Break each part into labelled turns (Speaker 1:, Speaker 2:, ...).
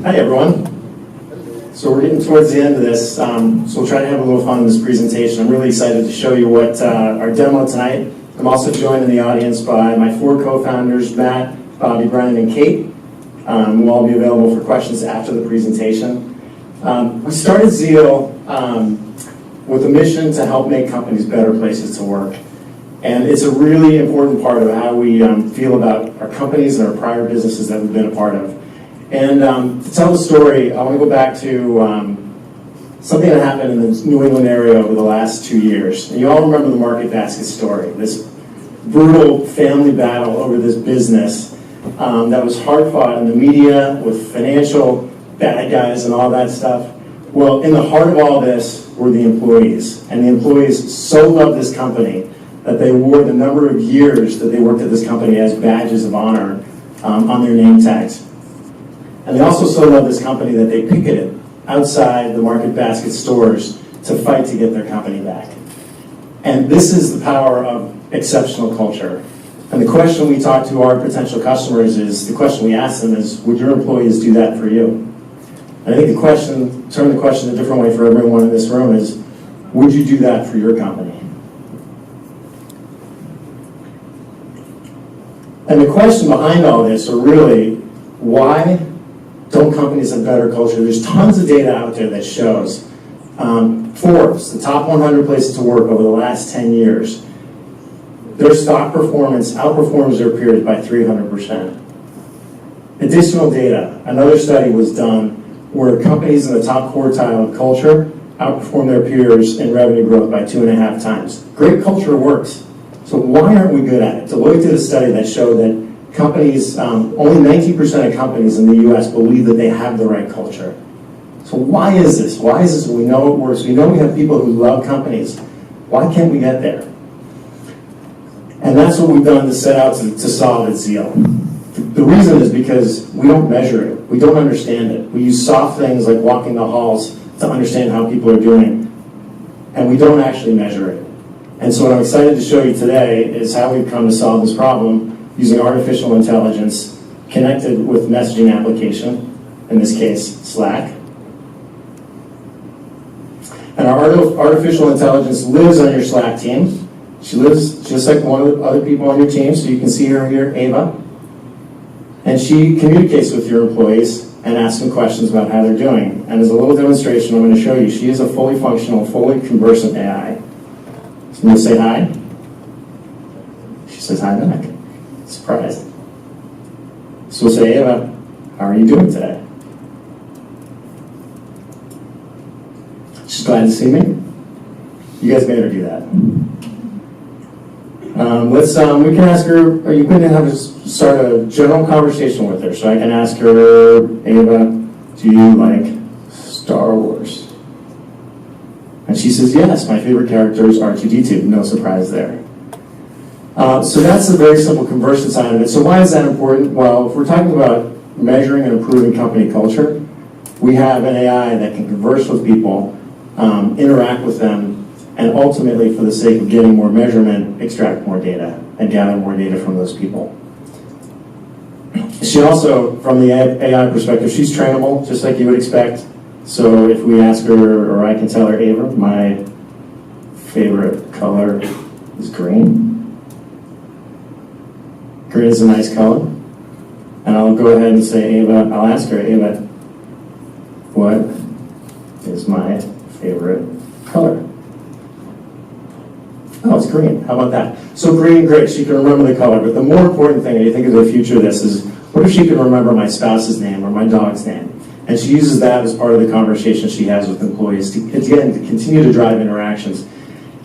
Speaker 1: Hi everyone. So we're getting towards the end of this, so we'll try to have a little fun in this presentation. I'm really excited to show you what our demo tonight. I'm also joined in the audience by my four co-founders, Matt, Bobby, Brian, and Kate. We'll all be available for questions after the presentation. We started Zeal with a mission to help make companies better places to work. And it's a really important part of how we feel about our companies and our prior businesses that we've been a part of. And to tell the story, I want to go back to something that happened in the New England area over the last 2 years. And you all remember the market basket story, this brutal family battle over this business that was hard fought in the media with financial bad guys and all that stuff. Well, in the heart of all this were the employees. And the employees so loved this company that they wore the number of years that they worked at this company as badges of honor on their name tags. And they also so loved this company that they picketed outside the market basket stores to fight to get their company back. And this is the power of exceptional culture. And the question we talk to our potential customers is, the question we ask them is, would your employees do that for you? And I think the question, turn the question a different way for everyone in this room is, would you do that for your company? And the question behind all this are really, why don't companies have better culture? There's tons of data out there that shows Forbes, the top 100 places to work over the last 10 years, their stock performance outperforms their peers by 300%. Additional data, another study was done where companies in the top quartile of culture outperform their peers in revenue growth by 2.5 times. Great culture works. So why aren't we good at it? Deloitte did a study that showed that companies, only 19% of companies in the US believe that they have the right culture. So why is this? Why is this? We know it works. We know we have people who love companies. Why can't we get there? And that's what we've done to set out to solve at Zeal. The reason is because we don't measure it. We don't understand it. We use soft things like walking the halls to understand how people are doing. And we don't actually measure it. And so what I'm excited to show you today is how we've come to solve this problem using artificial intelligence connected with messaging application, in this case, Slack. And our artificial intelligence lives on your Slack team. She lives just like one of the other people on your team, so you can see her here, Ava. And she communicates with your employees and asks them questions about how they're doing. And as a little demonstration, I'm going to show you, she is a fully functional, fully conversant AI. So I'm going to say hi. She says hi back. Surprise. So we'll say, Ava, how are you doing today? She's glad to see me. You guys made her do that. We can ask her, are you going to have to start a general conversation with her? So I can ask her, Ava, do you like Star Wars? And she says, yes, my favorite character is R2-D2. No surprise there. So that's the very simple conversion side of it. So why is that important? Well, if we're talking about measuring and improving company culture, we have an AI that can converse with people, interact with them, and ultimately, for the sake of getting more measurement, extract more data and gather more data from those people. She also, from the AI perspective, she's trainable, just like you would expect. So if we ask her, or I can tell her, Ava, my favorite color is green. Green is a nice color. And I'll go ahead and say, Ava, I'll ask her, Ava, what is my favorite color? Oh, it's green. How about that? So green, great. She can remember the color. But the more important thing, and you think of the future of this, is what if she can remember my spouse's name or my dog's name? And she uses that as part of the conversation she has with employees to, again, to continue to drive interactions.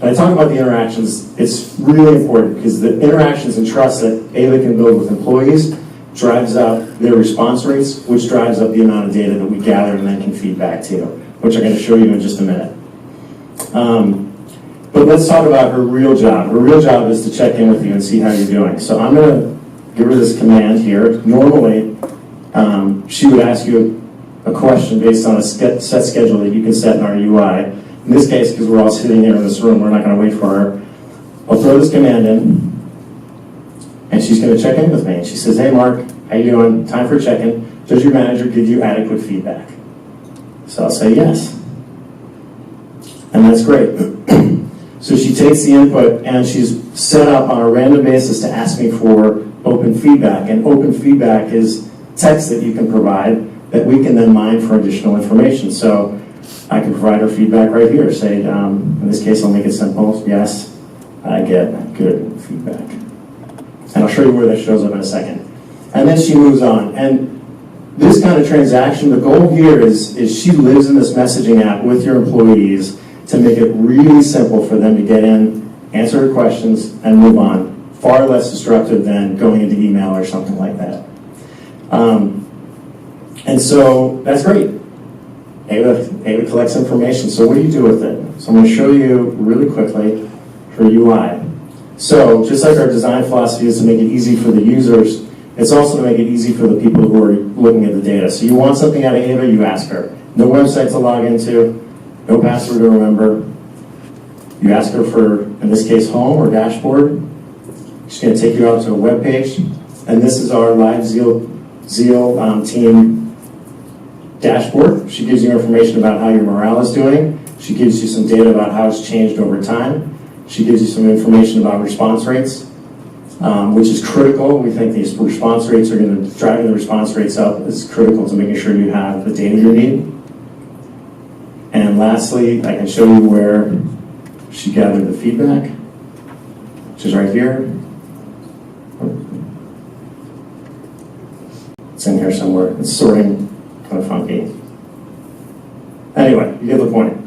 Speaker 1: And I talk about the interactions, it's really important because the interactions and trust that Ava can build with employees drives up their response rates, which drives up the amount of data that we gather and then can feed back to you, which I'm going to show you in just a minute. But let's talk about her real job. Her real job is to check in with you and see how you're doing. So I'm going to give her this command here. Normally, she would ask you a question based on a set schedule that you can set in our UI. In this case, because we're all sitting here in this room, we're not going to wait for her. I'll throw this command in, and she's going to check in with me. And she says, hey, Mark, how you doing? Time for check-in. Does your manager give you adequate feedback? So I'll say yes. And that's great. So she takes the input and she's set up on a random basis to ask me for open feedback. And open feedback is text that you can provide that we can then mine for additional information. So I can provide her feedback right here. Say, in this case, I'll make it simple. Yes, I get good feedback. And I'll show you where that shows up in a second. And then she moves on. And this kind of transaction, the goal here is she lives in this messaging app with your employees to make it really simple for them to get in, answer her questions, and move on. Far less disruptive than going into email or something like that. And so that's great. Ava collects information. So what do you do with it? So I'm going to show you really quickly her UI. So just like our design philosophy is to make it easy for the users, it's also to make it easy for the people who are looking at the data. So you want something out of Ava, you ask her. No website to log into, no password to remember. You ask her for, in this case, home or dashboard. She's going to take you out to a web page. And this is our live Zeal team dashboard. She gives you information about how your morale is doing. She gives you some data about how it's changed over time. She gives you some information about response rates, which is critical. We think these response rates are going to, driving the response rates up is critical to making sure you have the data you need. And lastly, I can show you where she gathered the feedback, which is right here. It's in here somewhere. It's sorting kind of funky. Anyway, you get the point.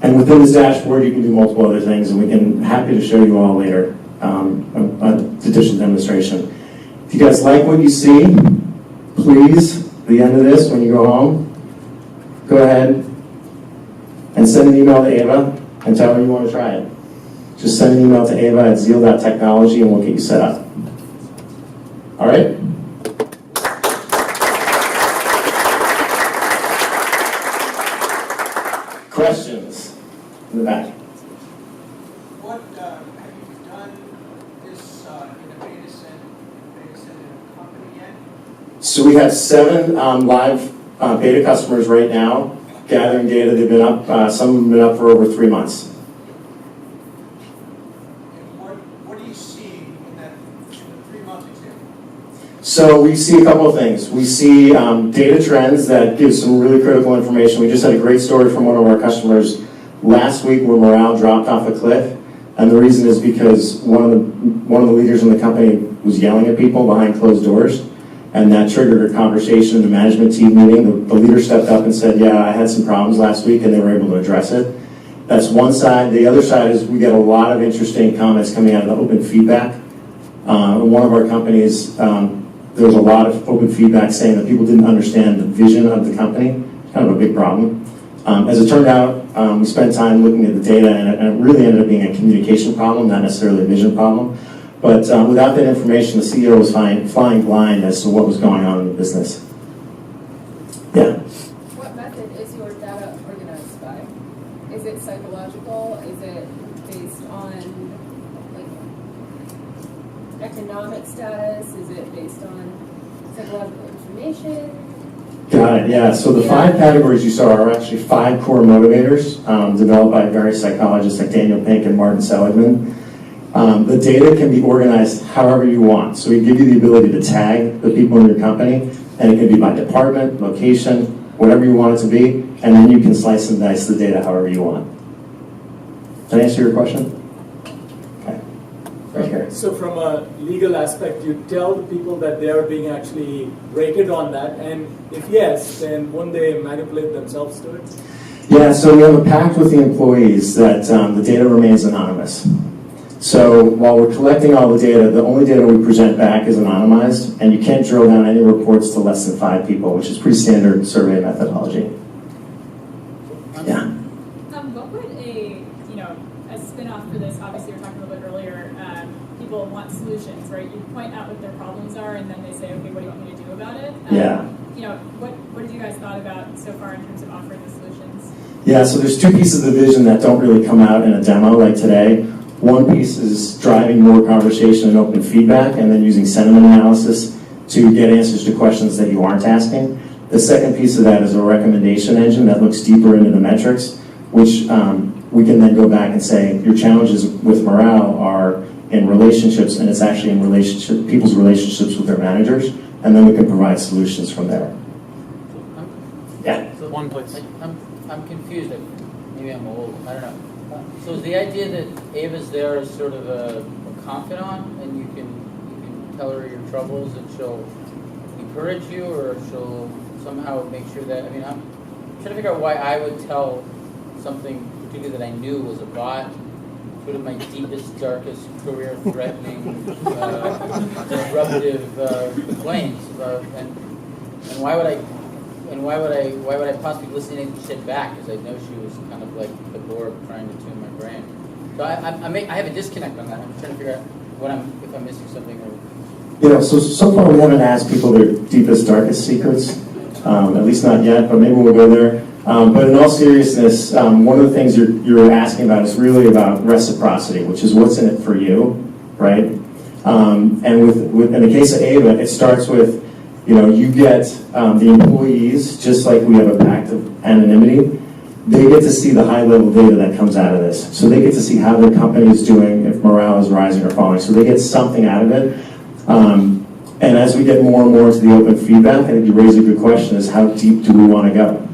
Speaker 1: And within this dashboard, you can do multiple other things, and we can happy to show you all later a digital demonstration. If you guys like what you see, please, at the end of this, when you go home, go ahead and send an email to Ava and tell her you want to try it. Just send an email to Ava at zeal.technology and we'll get you set up. All right? Questions in the back?
Speaker 2: What have you done this in a beta set in a company yet?
Speaker 1: So we have 7 live beta customers right now gathering data. They've been up, some of them have been up for over 3 months.
Speaker 2: And what do you see in the 3-month example?
Speaker 1: So we see a couple of things. We see data trends that give some really critical information. We just had a great story from one of our customers last week where morale dropped off a cliff. And the reason is because one of the leaders in the company was yelling at people behind closed doors. And that triggered a conversation in the management team meeting. The leader stepped up and said, yeah, I had some problems last week, and they were able to address it. That's one side. The other side is we get a lot of interesting comments coming out of the open feedback. In one of our companies, there was a lot of open feedback saying that people didn't understand the vision of the company. It's kind of a big problem. As it turned out, we spent time looking at the data, and it really ended up being a communication problem, not necessarily a vision problem. But without that information, the CEO was flying blind as to what was going on in the business. Yeah?
Speaker 3: What method is your data organized by? Is it psychological? Is it based on economic status? Is it based on psychological information?
Speaker 1: Got it, yeah. So the 5 categories you saw are actually 5 core motivators developed by various psychologists like Daniel Pink and Martin Seligman. The data can be organized however you want. So we give you the ability to tag the people in your company, and it can be by department, location, whatever you want it to be, and then you can slice and dice the data however you want. Did I answer your question? Okay, right here.
Speaker 4: So from a legal aspect, you tell the people that they are being actually rated on that, and if yes, then won't they manipulate themselves to it?
Speaker 1: Yeah, so we have a pact with the employees that the data remains anonymous. So while we're collecting all the data, the only data we present back is anonymized, and you can't drill down any reports to less than 5 people, which is pretty standard survey methodology. Yeah.
Speaker 5: What would a spin-off for this, obviously we were talking a little bit earlier, people want solutions, right? You point out what their problems are, and then they say, okay, what do you want me to do about it?
Speaker 1: Yeah.
Speaker 5: What have you guys thought about so far in terms of offering the solutions?
Speaker 1: Yeah, so there's 2 pieces of the vision that don't really come out in a demo like today. One piece is driving more conversation and open feedback, and then using sentiment analysis to get answers to questions that you aren't asking. The second piece of that is a recommendation engine that looks deeper into the metrics, which we can then go back and say, your challenges with morale are in relationships, and it's actually in people's relationships with their managers, and then we can provide solutions from there. Yeah.
Speaker 6: So one place. I'm confused. Maybe I'm old. I don't know. So is the idea that Ava's there as sort of a confidant, and you can tell her your troubles, and she'll encourage you, or she'll somehow make sure that? I mean, I'm trying to figure out why I would tell something particularly that I knew was a bot, sort of my deepest, darkest, career-threatening, disruptive complaints about, and why would I possibly listen and sit back? Because I know she was kind of like the board trying to tune my brain. So I have a disconnect on that. I'm trying to figure out if I'm missing something or.
Speaker 1: So far we haven't asked people their deepest, darkest secrets. At least not yet, but maybe we'll go there. But in all seriousness, one of the things you're asking about is really about reciprocity, which is what's in it for you, right? And in the case of Ava, it starts with, you get the employees, just like we have a pact of anonymity, they get to see the high-level data that comes out of this. So they get to see how their company is doing, if morale is rising or falling. So they get something out of it. And as we get more and more into the open feedback, I think you raise a good question, is how deep do we want to go?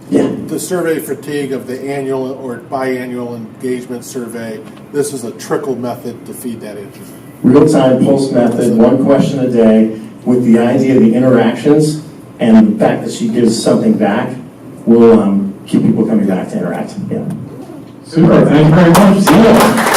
Speaker 1: Yeah.
Speaker 7: The survey fatigue of the annual or biannual engagement survey, this is a trickle method to feed that into.
Speaker 1: Real-time pulse method, one question a day, with the idea of the interactions and the fact that she gives something back will keep people coming back to interact. Yeah.
Speaker 8: Super, thank you very much, Zeal.